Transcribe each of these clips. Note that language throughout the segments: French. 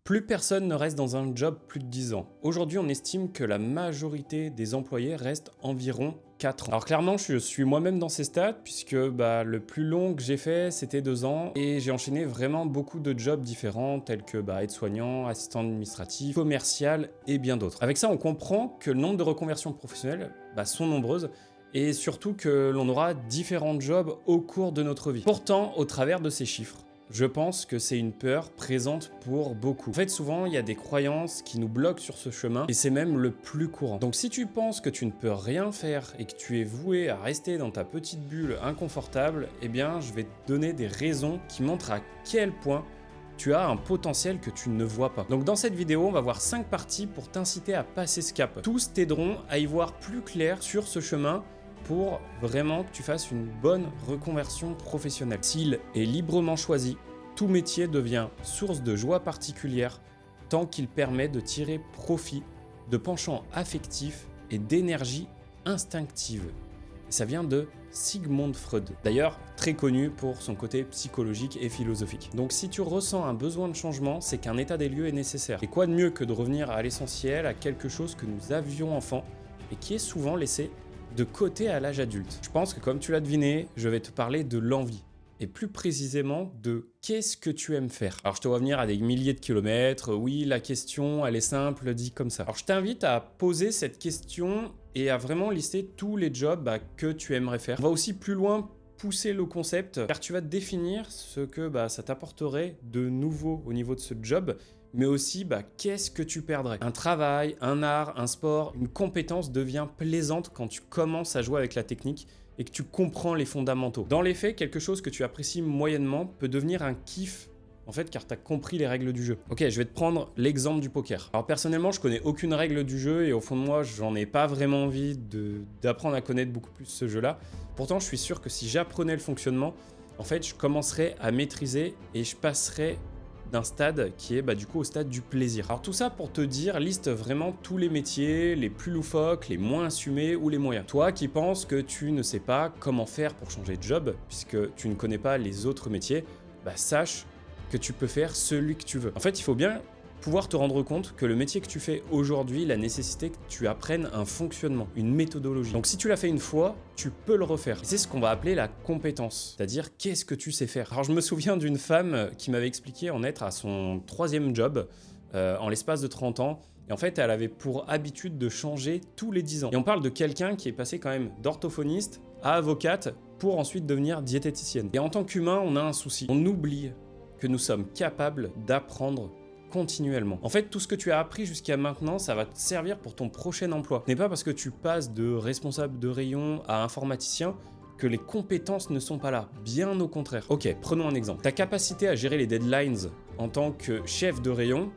Plus personne ne reste dans un job plus de 10 ans. Aujourd'hui, on estime que la majorité des employés restent environ 4 ans. Alors clairement, je suis moi-même dans ces stats, puisque le plus long que j'ai fait, c'était 2 ans, et j'ai enchaîné vraiment beaucoup de jobs différents, tels que aide-soignant, assistant administratif, commercial, et bien d'autres. Avec ça, on comprend que le nombre de reconversions professionnelles sont nombreuses, et surtout que l'on aura différents jobs au cours de notre vie. Pourtant, au travers de ces chiffres, je pense que c'est une peur présente pour beaucoup. En fait, souvent, il y a des croyances qui nous bloquent sur ce chemin, et c'est même le plus courant. Donc si tu penses que tu ne peux rien faire et que tu es voué à rester dans ta petite bulle inconfortable, eh bien, je vais te donner des raisons qui montrent à quel point tu as un potentiel que tu ne vois pas. Donc dans cette vidéo, on va voir 5 parties pour t'inciter à passer ce cap. Tous t'aideront à y voir plus clair sur ce chemin pour vraiment que tu fasses une bonne reconversion professionnelle. S'il est librement choisi, tout métier devient source de joie particulière tant qu'il permet de tirer profit de penchants affectifs et d'énergie instinctive. Et ça vient de Sigmund Freud, d'ailleurs très connu pour son côté psychologique et philosophique. Donc si tu ressens un besoin de changement, c'est qu'un état des lieux est nécessaire. Et quoi de mieux que de revenir à l'essentiel, à quelque chose que nous avions enfant et qui est souvent laissé de côté à l'âge adulte. Je pense que comme tu l'as deviné, je vais te parler de l'envie. Et plus précisément de qu'est-ce que tu aimes faire. Alors je te vois venir à des milliers de kilomètres, oui la question elle est simple, dit comme ça. Alors je t'invite à poser cette question et à vraiment lister tous les jobs que tu aimerais faire. On va aussi plus loin pousser le concept car tu vas définir ce que ça t'apporterait de nouveau au niveau de ce job, mais aussi qu'est-ce que tu perdrais. Un travail, un art, un sport, une compétence devient plaisante quand tu commences à jouer avec la technique et que tu comprends les fondamentaux. Dans les faits, quelque chose que tu apprécies moyennement peut devenir un kiff, en fait, car tu as compris les règles du jeu. Ok, je vais te prendre l'exemple du poker. Alors personnellement, je connais aucune règle du jeu et au fond de moi, j'en ai pas vraiment envie d'apprendre à connaître beaucoup plus ce jeu-là. Pourtant, je suis sûr que si j'apprenais le fonctionnement, en fait, je commencerais à maîtriser et je passerais d'un stade qui est du coup au stade du plaisir. Alors tout ça pour te dire, liste vraiment tous les métiers, les plus loufoques, les moins assumés ou les moyens. Toi qui penses que tu ne sais pas comment faire pour changer de job, puisque tu ne connais pas les autres métiers, sache que tu peux faire celui que tu veux. En fait, il faut bien pouvoir te rendre compte que le métier que tu fais aujourd'hui, la nécessité que tu apprennes un fonctionnement, une méthodologie. Donc si tu l'as fait une fois, tu peux le refaire. C'est ce qu'on va appeler la compétence, c'est-à-dire qu'est-ce que tu sais faire. Alors je me souviens d'une femme qui m'avait expliqué en être à son 3e job en l'espace de 30 ans. Et en fait, elle avait pour habitude de changer tous les 10 ans. Et on parle de quelqu'un qui est passé quand même d'orthophoniste à avocate pour ensuite devenir diététicienne. Et en tant qu'humain, on a un souci. On oublie que nous sommes capables d'apprendre continuellement. En fait, tout ce que tu as appris jusqu'à maintenant, ça va te servir pour ton prochain emploi. Ce n'est pas parce que tu passes de responsable de rayon à informaticien que les compétences ne sont pas là. Bien au contraire. Ok, prenons un exemple. Ta capacité à gérer les deadlines en tant que chef de rayon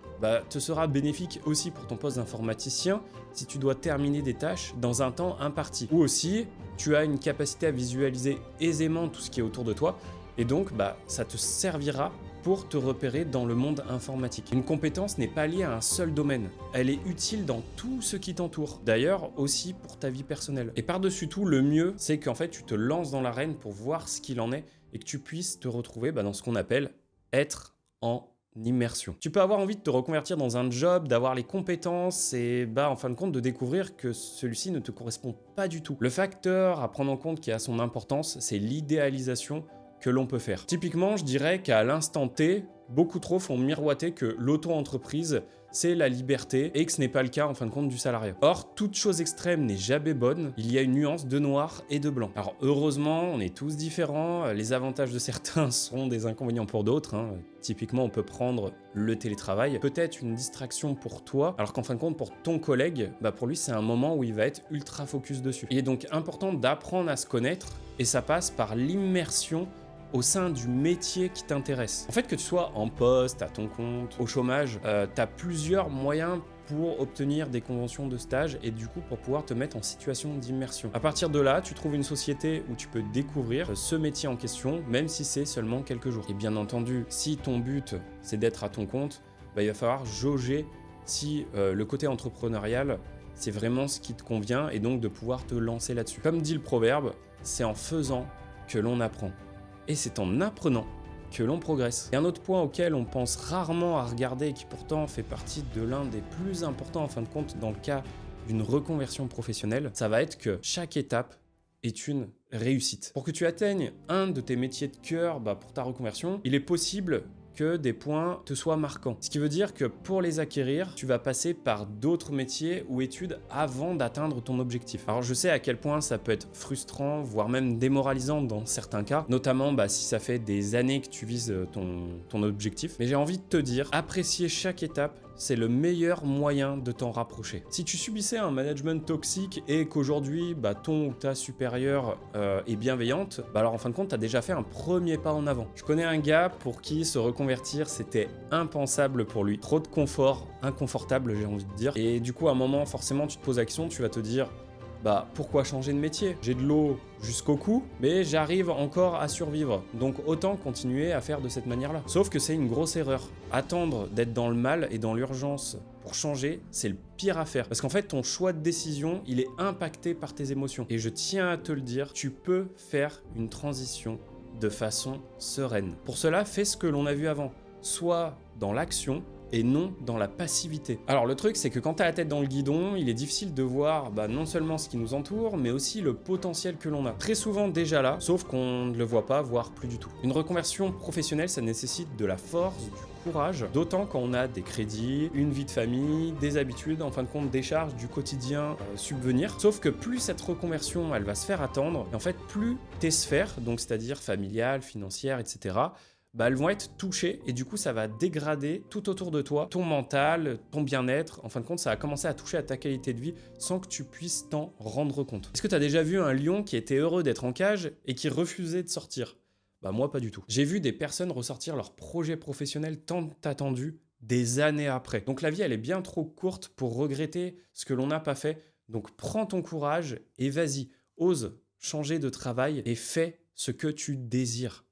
te sera bénéfique aussi pour ton poste d'informaticien si tu dois terminer des tâches dans un temps imparti. Ou aussi, tu as une capacité à visualiser aisément tout ce qui est autour de toi et donc ça te servira pour te repérer dans le monde informatique. Une compétence n'est pas liée à un seul domaine, elle est utile dans tout ce qui t'entoure. D'ailleurs, aussi pour ta vie personnelle. Et par-dessus tout, le mieux, c'est qu'en fait, tu te lances dans l'arène pour voir ce qu'il en est et que tu puisses te retrouver dans ce qu'on appelle être en immersion. Tu peux avoir envie de te reconvertir dans un job, d'avoir les compétences et en fin de compte de découvrir que celui-ci ne te correspond pas du tout. Le facteur à prendre en compte qui a son importance, c'est l'idéalisation que l'on peut faire. Typiquement, je dirais qu'à l'instant T, beaucoup trop font miroiter que l'auto-entreprise, c'est la liberté et que ce n'est pas le cas en fin de compte du salariat. Or, toute chose extrême n'est jamais bonne, il y a une nuance de noir et de blanc. Alors heureusement, on est tous différents, les avantages de certains sont des inconvénients pour d'autres. Typiquement, on peut prendre le télétravail, peut-être une distraction pour toi, alors qu'en fin de compte, pour ton collègue, pour lui, c'est un moment où il va être ultra focus dessus. Il est donc important d'apprendre à se connaître et ça passe par l'immersion au sein du métier qui t'intéresse. En fait, que tu sois en poste, à ton compte, au chômage, tu as plusieurs moyens pour obtenir des conventions de stage et du coup pour pouvoir te mettre en situation d'immersion. À partir de là, tu trouves une société où tu peux découvrir ce métier en question, même si c'est seulement quelques jours. Et bien entendu, si ton but c'est d'être à ton compte, il va falloir jauger si le côté entrepreneurial c'est vraiment ce qui te convient et donc de pouvoir te lancer là-dessus. Comme dit le proverbe, c'est en faisant que l'on apprend. Et c'est en apprenant que l'on progresse. Et un autre point auquel on pense rarement à regarder et qui pourtant fait partie de l'un des plus importants en fin de compte dans le cas d'une reconversion professionnelle, ça va être que chaque étape est une réussite. Pour que tu atteignes un de tes métiers de cœur pour ta reconversion, il est possible que des points te soient marquants. Ce qui veut dire que pour les acquérir, tu vas passer par d'autres métiers ou études avant d'atteindre ton objectif. Alors je sais à quel point ça peut être frustrant, voire même démoralisant dans certains cas, notamment si ça fait des années que tu vises ton objectif. Mais j'ai envie de te dire, apprécier chaque étape, c'est le meilleur moyen de t'en rapprocher. Si tu subissais un management toxique et qu'aujourd'hui, ton ou ta supérieure est bienveillante, alors en fin de compte, tu as déjà fait un premier pas en avant. Je connais un gars pour qui se reconvertir, c'était impensable pour lui. Trop de confort, inconfortable, j'ai envie de dire. Et du coup, à un moment, forcément, tu te poses la question, tu vas te dire, pourquoi changer de métier? J'ai de l'eau jusqu'au cou, mais j'arrive encore à survivre. Donc autant continuer à faire de cette manière-là. Sauf que c'est une grosse erreur. Attendre d'être dans le mal et dans l'urgence pour changer, c'est le pire à faire. Parce qu'en fait, ton choix de décision, il est impacté par tes émotions. Et je tiens à te le dire, tu peux faire une transition de façon sereine. Pour cela, fais ce que l'on a vu avant. Soit dans l'action, et non dans la passivité. Alors le truc, c'est que quand tu as la tête dans le guidon, il est difficile de voir non seulement ce qui nous entoure, mais aussi le potentiel que l'on a. Très souvent déjà là, sauf qu'on ne le voit pas, voire plus du tout. Une reconversion professionnelle, ça nécessite de la force, du courage, d'autant quand on a des crédits, une vie de famille, des habitudes, en fin de compte des charges du quotidien subvenir. Sauf que plus cette reconversion, elle va se faire attendre, et en fait plus tes sphères, donc c'est-à-dire familiales, financières, etc., elles vont être touchées et du coup ça va dégrader tout autour de toi, ton mental, ton bien-être. En fin de compte, ça va commencer à toucher à ta qualité de vie sans que tu puisses t'en rendre compte. Est-ce que tu as déjà vu un lion qui était heureux d'être en cage et qui refusait de sortir? Moi pas du tout. J'ai vu des personnes ressortir leur projet professionnel tant attendu des années après. Donc la vie, elle est bien trop courte pour regretter ce que l'on n'a pas fait. Donc prends ton courage et vas-y, ose changer de travail et fais ce que tu désires.